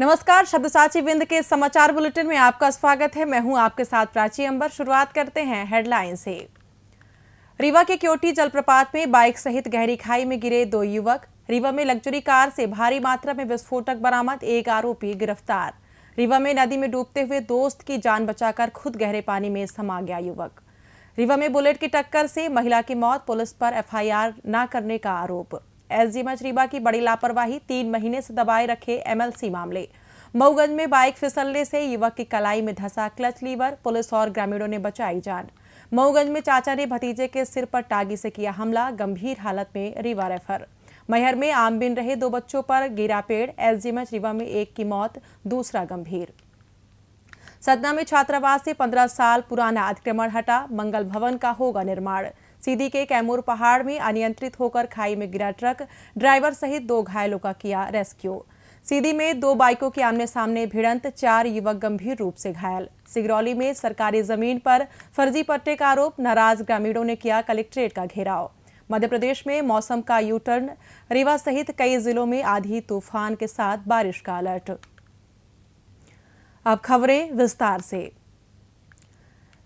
नमस्कार, शब्दसाची बिंद के समाचार बुलेटिन में आपका स्वागत है। मैं हूं आपके साथ प्राची अंबर। शुरुआत करते हैं हेडलाइन से। रीवा के क्योटी जलप्रपात में बाइक सहित गहरी खाई में गिरे 2 युवक। रीवा में लग्जरी कार से भारी मात्रा में विस्फोटक बरामद, 1 आरोपी गिरफ्तार। रीवा में नदी में डूबते हुए दोस्त की जान बचाकर खुद गहरे पानी में समा गया युवक। रीवा में बुलेट की टक्कर से महिला की मौत, पुलिस पर एफआईआर न करने का आरोप। एसडीएमएच रीवा की बड़ी लापरवाही, 3 महीने से दबाए रखे एमएलसी मामले। मऊगंज में बाइक फिसलने से युवक की कलाई में धंसा क्लच लीवर, पुलिस और ग्रामीणों ने बचाई जान। मऊगंज में चाचा ने भतीजे के सिर पर टागी से किया हमला, गंभीर हालत में रीवा रेफर। मैहर में आम बिन रहे 2 बच्चों पर गिरा पेड़, एसडीएमएच रीवा में एक की मौत, दूसरा गंभीर। सतना में छात्रावास से 15 साल पुराना अतिक्रमण हटा, मंगल भवन का होगा निर्माण। सीधी के कैमूर पहाड़ में अनियंत्रित होकर खाई में गिरा ट्रक, ड्राइवर सहित 2 घायलों का किया रेस्क्यू। सीधी में 2 बाइकों की आमने सामने भिड़ंत, 4 युवक गंभीर रूप से घायल। सिगरौली में सरकारी जमीन पर फर्जी पट्टे का आरोप, नाराज ग्रामीणों ने किया कलेक्ट्रेट का घेराव। मध्य प्रदेश में मौसम का यू टर्न, रीवा सहित कई जिलों में आंधी तूफान के साथ बारिश का अलर्ट। अब खबरें विस्तार से।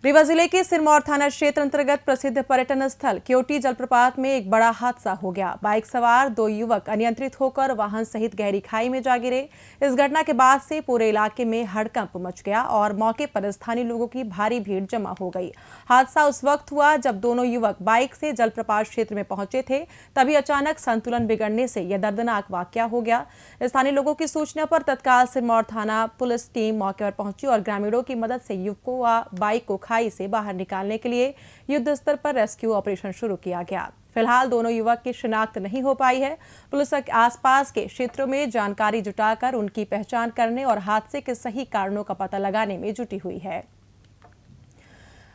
रीवा जिले के सिरमौर थाना क्षेत्र अंतर्गत प्रसिद्ध पर्यटन स्थल क्योटी जलप्रपात में एक बड़ा हादसा हो गया। बाइक सवार 2 युवक अनियंत्रित होकर वाहन सहित गहरी खाई में जा गिरे। इस घटना के बाद से पूरे इलाके में हड़कंप मच गया और मौके पर स्थानीय लोगों की भारी भीड़ जमा हो गई। हादसा उस वक्त हुआ जब दोनों युवक बाइक से जलप्रपात क्षेत्र में पहुंचे थे, तभी अचानक संतुलन बिगड़ने से यह दर्दनाक वाकया हो गया। स्थानीय लोगों की सूचना पर तत्काल सिरमौर थाना पुलिस टीम मौके पर पहुंची और ग्रामीणों की मदद से युवकों व बाइक को खाई से बाहर निकालने के लिए युद्ध स्तर पर रेस्क्यू ऑपरेशन शुरू किया गया। फिलहाल दोनों युवक की शिनाख्त नहीं हो पाई है। पुलिस आसपास के क्षेत्रों में जानकारी जुटाकर उनकी पहचान करने और हादसे के सही कारणों का पता लगाने में जुटी हुई है।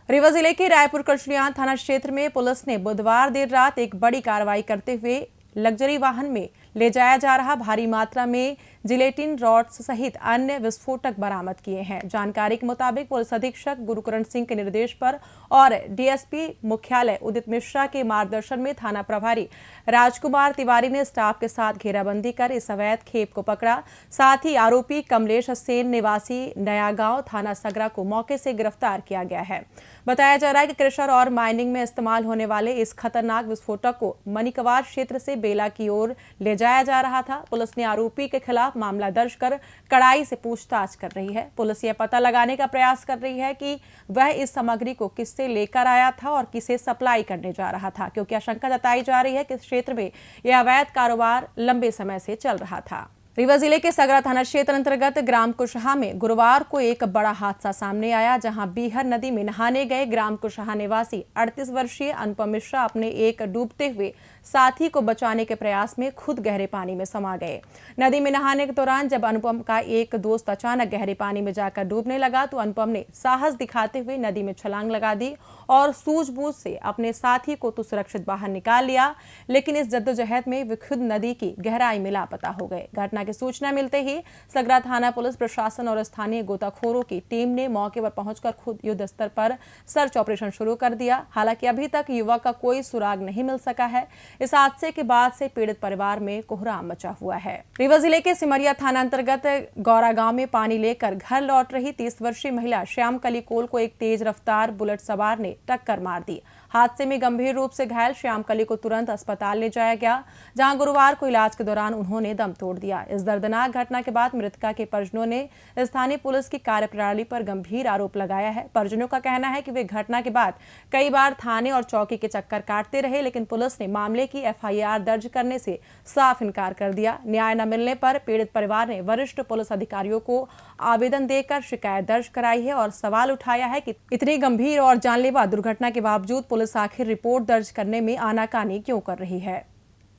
रीवा जिले के रायपुर कचलियां थाना क्षेत्र में पुलिस ने बुधवार देर रात एक बड़ी कार्रवाई करते हुए लग्जरी वाहन में ले जाया जा रहा भारी मात्रा में जिलेटिन रॉड्स सहित अन्य विस्फोटक बरामद किए हैं। जानकारी के मुताबिक पुलिस अधीक्षक गुरुकरण सिंह के निर्देश पर और डीएसपी मुख्यालय उदित मिश्रा के मार्गदर्शन में थाना प्रभारी राजकुमार तिवारी ने स्टाफ के साथ घेराबंदी कर इस अवैध खेप को पकड़ा। साथ ही आरोपी कमलेश सेन निवासी नया गांव थाना सगरा को मौके से गिरफ्तार किया गया है। बताया जा रहा है कि क्रशर और माइनिंग में इस्तेमाल होने वाले इस खतरनाक विस्फोटक को मनिकवार क्षेत्र से बेला की ओर ले जाया जा रहा था। पुलिस ने आरोपी के खिलाफ मामला दर्ज कर कड़ाई से पूछताछ कर रही है। पुलिस यह पता लगाने का प्रयास कर रही है कि वह इस सामग्री को किससे लेकर आया था और किसे सप्लाई करने जा रहा था, क्योंकि आशंका जताई जा रही है कि इस क्षेत्र में यह अवैध कारोबार लंबे समय से चल रहा था। रीवा जिले के सगरा थाना क्षेत्र अंतर्गत ग्राम कुशहा में गुरुवार को एक बड़ा हादसा सामने आया, जहां बीहर नदी में नहाने गए ग्राम कुशहा निवासी 38 वर्षीय अनुपम मिश्रा अपने एक डूबते हुए साथी को बचाने के प्रयास में खुद गहरे पानी में समा गए। नदी में नहाने के दौरान जब अनुपम का एक दोस्त अचानक गहरे पानी में जाकर डूबने लगा तो अनुपम ने साहस दिखाते हुए नदी में छलांग लगा दी और सूझबूझ से अपने साथी को तो सुरक्षित बाहर निकाल लिया, लेकिन इस जद्दोजहद में वे खुद नदी की गहराई में लापता हो गए। घटना की सूचना मिलते ही सगरा थाना पुलिस प्रशासन और स्थानीय गोताखोरों की टीम ने मौके पर पहुंचकर खुद युद्ध स्तर पर सर्च ऑपरेशन शुरू कर दिया। हालांकि अभी तक युवक का कोई सुराग नहीं मिल सका है। इस हादसे के बाद से पीड़ित परिवार में कोहराम मचा हुआ है। रीवा जिले के सिमरिया थाना अंतर्गत गौरा गांव में पानी लेकर घर लौट रही 30 वर्षीय महिला श्याम कली कोल को एक तेज रफ्तार बुलेट सवार ने टक्कर मार दी। हादसे में गंभीर रूप से घायल श्याम कली को तुरंत अस्पताल ले जाया गया, जहां गुरुवार को इलाज के दौरान उन्होंने दम तोड़ दिया। इस दर्दनाक घटना के बाद मृतका के परिजनों ने स्थानीय पुलिस की कार्यप्रणाली पर गंभीर आरोप लगाया है। परिजनों का कहना है कि वे घटना के बाद कई बार थाने और चौकी के चक्कर काटते रहे, लेकिन पुलिस ने मामले की एफआईआर दर्ज करने से साफ इनकार कर दिया। न्याय न मिलने पर पीड़ित परिवार ने वरिष्ठ पुलिस अधिकारियों को आवेदन देकर शिकायत दर्ज कराई है और सवाल उठाया है कि इतनी गंभीर और जानलेवा दुर्घटना के बावजूद पुलिस आखिर रिपोर्ट दर्ज करने में आनाकानी क्यों कर रही है।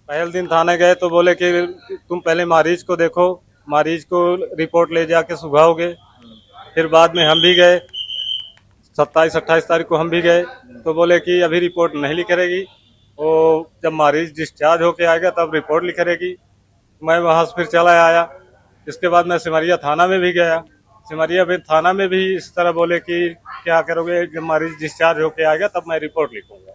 पहले दिन थाने गए तो बोले कि तुम पहले मरीज को देखो, मरीज को रिपोर्ट ले जाके सुबह। फिर बाद में हम भी गए, 27-28 तारीख को हम भी गए तो बोले कि अभी रिपोर्ट नहीं लिखेगी, वो जब मरीज डिस्चार्ज होके आएगा तब रिपोर्ट लिखेगी। मैं वहाँ से फिर चला आया। इसके बाद मैं सिमरिया थाना में भी गया। सिमरिया थाना में भी इस तरह बोले कि क्या करोगे, जब मरीज डिस्चार्ज होके आएगा तब मैं रिपोर्ट लिखूंगा।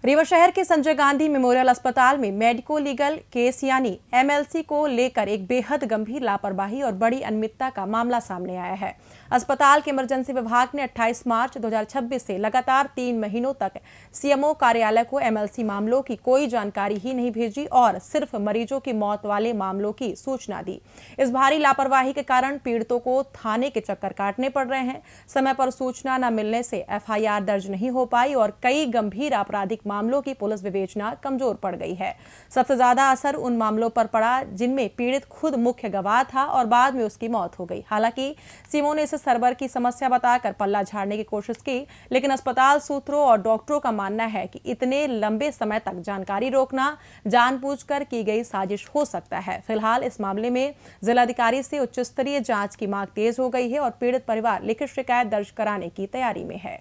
रीवा शहर के संजय गांधी मेमोरियल अस्पताल में मेडिको लीगल केस यानी एमएलसी को लेकर एक बेहद गंभीर लापरवाही और बड़ी अनियमितता का मामला सामने आया है। अस्पताल के इमरजेंसी विभाग ने 28 मार्च 2026 से लगातार 3 महीनों तक सीएमओ कार्यालय को एमएलसी मामलों की कोई जानकारी ही नहीं भेजी और सिर्फ मरीजों की मौत वाले मामलों की सूचना दी। इस भारी लापरवाही के कारण पीड़ितों को थाने के चक्कर काटने पड़ रहे हैं। समय पर सूचना न मिलने से एफआईआर दर्ज नहीं हो पाई और कई गंभीर आपराधिक मामलों की पुलिस विवेचना कमजोर पड़ गई है। सबसे ज्यादा असर उन मामलों पर पड़ा जिनमें पीड़ित खुद मुख्य गवाह था और बाद में उसकी मौत हो गई। हालांकि सीएमओ ने इसे सर्वर की समस्या बताकर पल्ला झाड़ने की कोशिश की, लेकिन अस्पताल सूत्रों और डॉक्टरों का मानना है कि इतने लंबे समय तक जानकारी रोकना जानबूझकर की गई साजिश हो सकता है। फिलहाल इस मामले में जिलाधिकारी से उच्च स्तरीय जांच की मांग तेज हो गई है और पीड़ित परिवार लिखित शिकायत दर्ज कराने की तैयारी में है।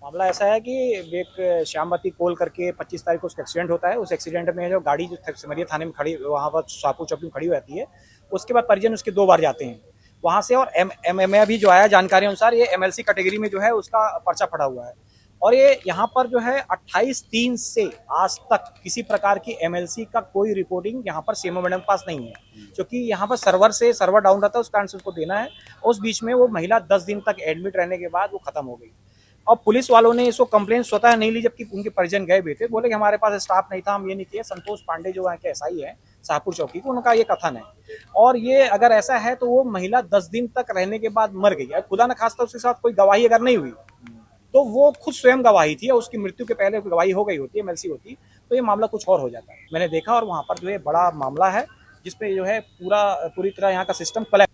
मामला ऐसा है कि एक श्यामवती कोल करके 25 तारीख को उसका एक्सीडेंट होता है। उस एक्सीडेंट में जो गाड़ी जो सिमरिया थाने में खड़ी, वहाँ पर शाहपुर चौकी में खड़ी रहती है, उसके बाद परिजन उसके 2 बार जाते हैं वहाँ से। और एम भी जो आया जानकारी अनुसार ये एमएलसी कैटेगरी में जो है उसका पर्चा फटा हुआ है। और ये यहाँ पर जो है 28/3 से आज तक किसी प्रकार की एमएलसी का कोई रिपोर्टिंग यहाँ पर सीएमओ मैडम के पास नहीं है, क्योंकि यहाँ पर सर्वर डाउन रहता है, उस कारण से उसको देना है। उस बीच में वो महिला 10 दिन तक एडमिट रहने के बाद वो खत्म हो गई। और पुलिस वालों ने इसको कंप्लेंट स्वतः नहीं ली, जबकि उनके परिजन गए भी थे, बोले कि हमारे पास स्टाफ नहीं था, हम ये नहीं किए। संतोष पांडे जो वहाँ के एसआई है शाहपुर चौकी को, उनका ये कथन है। और ये अगर ऐसा है तो वो महिला 10 दिन तक रहने के बाद मर गई। खुदा न खास्ता उसके साथ कोई गवाही अगर नहीं हुई तो वो खुद स्वयं गवाही थी और उसकी मृत्यु के पहले गवाही हो गई होती, एमएलसी होती, तो ये मामला कुछ और हो जाता है। मैंने देखा और वहाँ पर जो है बड़ा मामला है जिसपे जो है पूरी तरह यहाँ का सिस्टम कलेक्ट।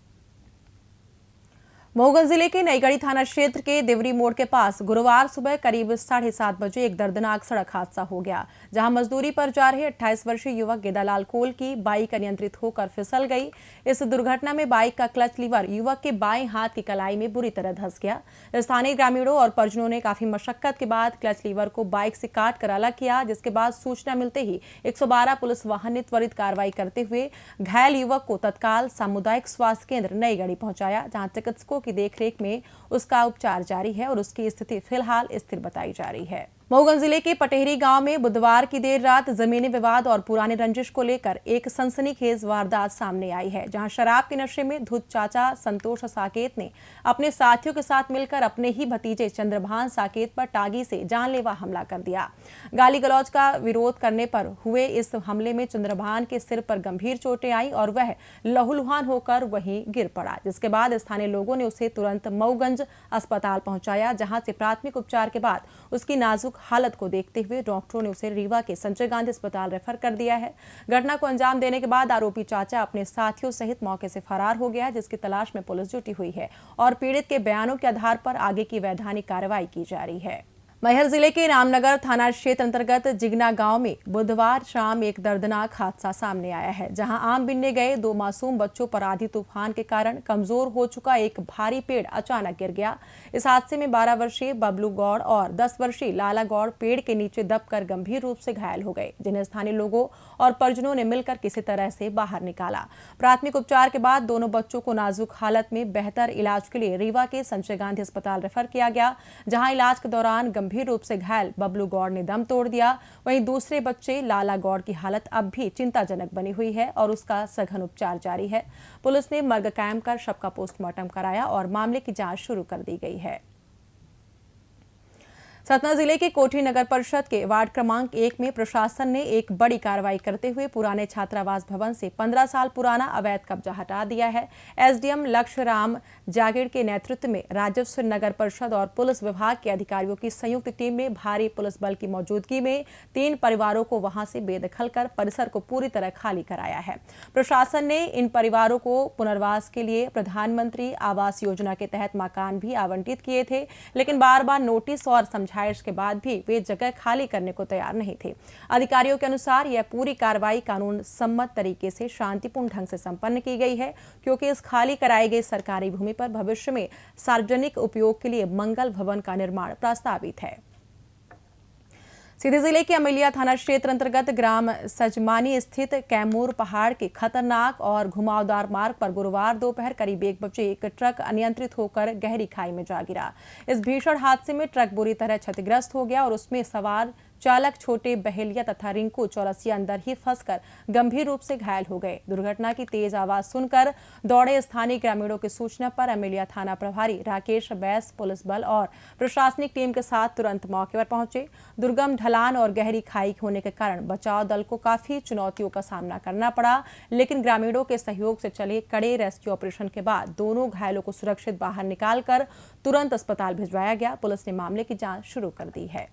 मऊगंज जिले के नईगढ़ी थाना क्षेत्र के देवरी मोड़ के पास गुरुवार सुबह करीब 7:30 बजे एक दर्दनाक सड़क हादसा हो गया, जहां मजदूरी पर जा रहे 28 वर्षीय युवक गेदालाल कोल की बाइक अनियंत्रित होकर फिसल गई। इस दुर्घटना में बाइक का क्लच लीवर युवक के बाएं हाथ की कलाई में बुरी तरह धंस गया। स्थानीय ग्रामीणों और परिजनों ने काफी मशक्कत के बाद क्लच लीवर को बाइक से काट कर अलग किया, जिसके बाद सूचना मिलते ही 112 पुलिस वाहन ने त्वरित कार्रवाई करते हुए घायल युवक को तत्काल सामुदायिक स्वास्थ्य केंद्र नईगढ़ी पहुंचाया, जहां चिकित्सकों की देखरेख में उसका उपचार जारी है और उसकी स्थिति फिलहाल स्थिर बताई जा रही है। मऊगंज जिले के पटेहरी गांव में बुधवार की देर रात जमीनी विवाद और पुराने रंजिश को लेकर एक सनसनीखेज वारदात सामने आई है, जहां शराब के नशे में धुत चाचा संतोष साकेत ने अपने साथियों के साथ मिलकर अपने ही भतीजे चंद्रभान साकेत पर टागी से जानलेवा हमला कर दिया। गाली गलौज का विरोध करने पर हुए इस हमले में चंद्रभान के सिर पर गंभीर चोटें आई और वह लहूलुहान होकर वहीं गिर पड़ा, जिसके बाद स्थानीय लोगों ने उसे तुरंत मऊगंज अस्पताल पहुंचाया, जहां से प्राथमिक उपचार के बाद उसकी नाजुक हालत को देखते हुए डॉक्टरों ने उसे रीवा के संजय गांधी अस्पताल रेफर कर दिया है। घटना को अंजाम देने के बाद आरोपी चाचा अपने साथियों सहित मौके से फरार हो गया, जिसकी तलाश में पुलिस जुटी हुई है और पीड़ित के बयानों के आधार पर आगे की वैधानिक कार्रवाई की जा रही है। मैहर जिले के रामनगर थाना क्षेत्र अंतर्गत जिगना गांव में बुधवार शाम एक दर्दनाक हादसा सामने आया है, जहां आम बिनने गए 2 मासूम बच्चों पर आंधी तूफान के कारण कमजोर हो चुका एक भारी पेड़ अचानक गिर गया। इस हादसे में 12 वर्षीय बबलू गौड़ और 10 वर्षीय लाला गौड़ पेड़ के नीचे दबकर गंभीर रूप से घायल हो गए, जिन्हें स्थानीय लोगों और परिजनों ने मिलकर किसी तरह से बाहर निकाला। प्राथमिक उपचार के बाद दोनों बच्चों को नाजुक हालत में बेहतर इलाज के लिए रीवा के संजय गांधी अस्पताल रेफर किया गया, जहां इलाज के दौरान गंभीर रूप से घायल बबलू गौड़ ने दम तोड़ दिया। वहीं दूसरे बच्चे लाला गौड़ की हालत अब भी चिंताजनक बनी हुई है और उसका सघन उपचार जारी है। पुलिस ने मर्ग कायम कर शव का पोस्टमार्टम कराया और मामले की जांच शुरू कर दी गई है। सतना जिले के कोठी नगर परिषद के वार्ड क्रमांक 1 में प्रशासन ने एक बड़ी कार्रवाई करते हुए पुराने छात्रावास भवन से 15 साल पुराना अवैध कब्जा हटा दिया है। एसडीएम लक्ष्य राम जागीर के नेतृत्व में राजस्व, नगर परिषद और पुलिस विभाग के अधिकारियों की संयुक्त टीम ने भारी पुलिस बल की मौजूदगी में 3 परिवारों को वहां से बेदखल कर परिसर को पूरी तरह खाली कराया है। प्रशासन ने इन परिवारों को पुनर्वास के लिए प्रधानमंत्री आवास योजना के तहत मकान भी आवंटित किए थे, लेकिन बार-बार नोटिस और समझाइश के बाद भी वे जगह खाली करने को तैयार नहीं थे। अधिकारियों के अनुसार यह पूरी कार्रवाई कानून सम्मत तरीके से शांतिपूर्ण ढंग से संपन्न की गई है, क्योंकि इस खाली कराई गई सरकारी भूमि पर भविष्य में सार्वजनिक उपयोग के लिए मंगल भवन का निर्माण प्रस्तावित है। सीधी जिले के अमेलिया थाना क्षेत्र अंतर्गत ग्राम सजमानी स्थित कैमूर पहाड़ के खतरनाक और घुमावदार मार्ग पर गुरुवार दोपहर करीब 1 बजे एक ट्रक अनियंत्रित होकर गहरी खाई में जा गिरा। इस भीषण हादसे में ट्रक बुरी तरह क्षतिग्रस्त हो गया और उसमें सवार चालक छोटे बहेलिया तथा रिंकू चौरसिया अंदर ही फंसकर गंभीर रूप से घायल हो गए। दुर्घटना की तेज आवाज सुनकर दौड़े स्थानीय ग्रामीणों की सूचना पर अमेलिया थाना प्रभारी राकेश बैस पुलिस बल और प्रशासनिक टीम के साथ तुरंत मौके पर पहुंचे। दुर्गम ढलान और गहरी खाई होने के कारण बचाव दल को काफी चुनौतियों का सामना करना पड़ा, लेकिन ग्रामीणों के सहयोग से चले कड़े रेस्क्यू ऑपरेशन के बाद दोनों घायलों को सुरक्षित बाहर निकालकर तुरंत अस्पताल भिजवाया गया। पुलिस ने मामले की जांच शुरू कर दी है।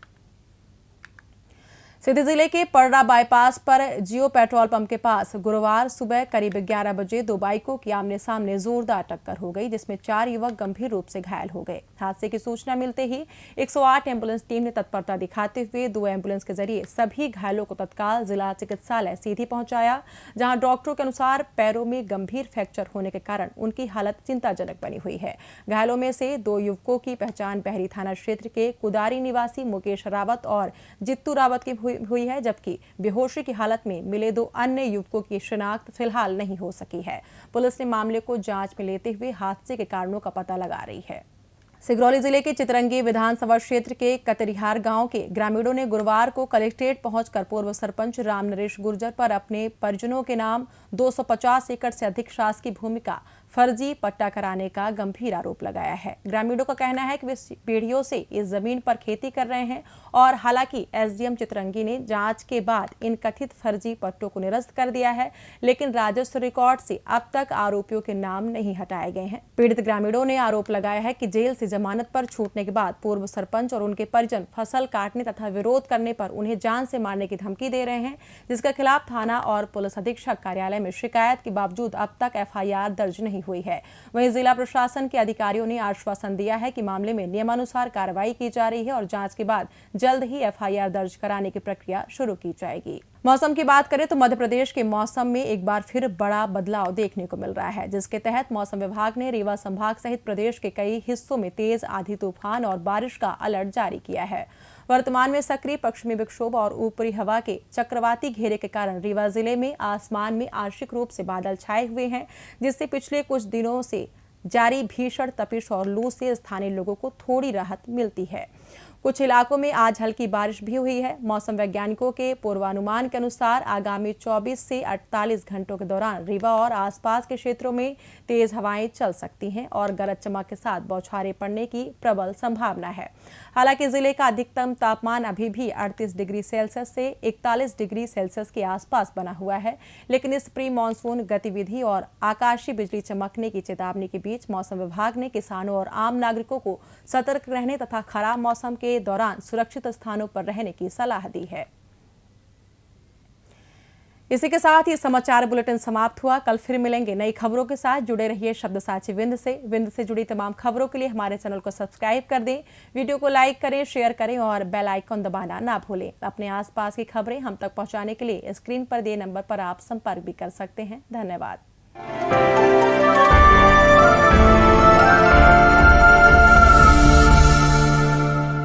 सीधी जिले के परड़ा बाईपास पर जियो पेट्रोल पंप के पास गुरुवार सुबह करीब 11 बजे दो बाइकों की आमने सामने जोरदार टक्कर हो गई, जिसमें 4 युवक गंभीर रूप से घायल हो गए। हादसे की सूचना मिलते ही 108 एम्बुलेंस टीम ने तत्परता दिखाते हुए 2 एम्बुलेंस के जरिए सभी घायलों को तत्काल जिला चिकित्सालय सीधी पहुंचाया, जहां डॉक्टरों के अनुसार पैरों में गंभीर फ्रैक्चर होने के कारण उनकी हालत चिंताजनक बनी हुई है। घायलों में से 2 युवकों की पहचान बहरी थाना क्षेत्र के कुदारी निवासी मुकेश रावत और जित्तू रावत की हुई है, जबकि बेहोशी की हालत में मिले 2 अन्य युवकों की शिनाख्त फिलहाल नहीं हो सकी है। पुलिस ने मामले को जांच में लेते हुए हादसे के कारणों का पता लगा रही है। सिगरौली जिले के चितरंगी विधानसभा क्षेत्र के कतरिहार गांव के ग्रामीणों ने गुरुवार को कलेक्ट्रेट पहुंचकर पूर्व सरपंच राम नरेश गुर्जर पर अपने परिजनों के नाम 250 एकड़ से अधिक शासकीय भूमि का फर्जी पट्टा कराने का गंभीर आरोप लगाया है। ग्रामीणों का कहना है कि वे पीढ़ियों से इस जमीन पर खेती कर रहे हैं और हालांकि एसडीएम चितरंगी ने जांच के बाद इन कथित फर्जी पट्टों को निरस्त कर दिया है, लेकिन राजस्व रिकॉर्ड से अब तक आरोपियों के नाम नहीं हटाए गए हैं। पीड़ित ग्रामीणों ने आरोप लगाया है कि जेल से जमानत पर छूटने के बाद पूर्व सरपंच और उनके परिजन फसल काटने तथा विरोध करने पर उन्हें जान से मारने की धमकी दे रहे हैं, जिसके खिलाफ थाना और पुलिस अधीक्षक कार्यालय में शिकायत के बावजूद अब तक एफआईआर दर्ज नहीं हुई है। वहीं जिला प्रशासन के अधिकारियों ने आश्वासन दिया है कि मामले में नियमानुसार कार्रवाई की जा रही है और जांच के बाद जल्द ही एफआईआर दर्ज कराने की प्रक्रिया शुरू की जाएगी। मौसम की बात करें तो मध्य प्रदेश के मौसम में एक बार फिर बड़ा बदलाव देखने को मिल रहा है, जिसके तहत मौसम विभाग ने रीवा संभाग सहित प्रदेश के कई हिस्सों में तेज आंधी तूफान और बारिश का अलर्ट जारी किया है। वर्तमान में सक्रिय पश्चिमी विक्षोभ और ऊपरी हवा के चक्रवाती घेरे के कारण रीवा जिले में आसमान में आंशिक रूप से बादल छाए हुए हैं, जिससे पिछले कुछ दिनों से जारी भीषण तपिश और लू से स्थानीय लोगों को थोड़ी राहत मिलती है। कुछ इलाकों में आज हल्की बारिश भी हुई है। मौसम वैज्ञानिकों के पूर्वानुमान के अनुसार आगामी 24 से 48 घंटों के दौरान रीवा और आसपास के क्षेत्रों में तेज हवाएं चल सकती हैं और गरज चमक के साथ बौछारें पड़ने की प्रबल संभावना है। हालांकि जिले का अधिकतम तापमान अभी भी 38 डिग्री सेल्सियस से 41 डिग्री सेल्सियस के आसपास बना हुआ है, लेकिन इस प्री मानसून गतिविधि और आकाशीय बिजली चमकने की चेतावनी के बीच मौसम विभाग ने किसानों और आम नागरिकों को सतर्क रहने तथा खराब मौसम के दौरान सुरक्षित स्थानों पर रहने की सलाह दी है। इसी के साथ ही समाचार बुलेटिन समाप्त हुआ। कल फिर मिलेंगे नई खबरों के साथ। जुड़े रहिए शब्दसाची विंध्य से जुड़ी तमाम खबरों के लिए हमारे चैनल को सब्सक्राइब कर दें, वीडियो को लाइक करें, शेयर करें और बेल आइकन दबाना ना भूलें। अपने आसपास की खबरें हम तक पहुंचाने के लिए स्क्रीन पर दिए नंबर पर आप संपर्क भी कर सकते हैं। धन्यवाद।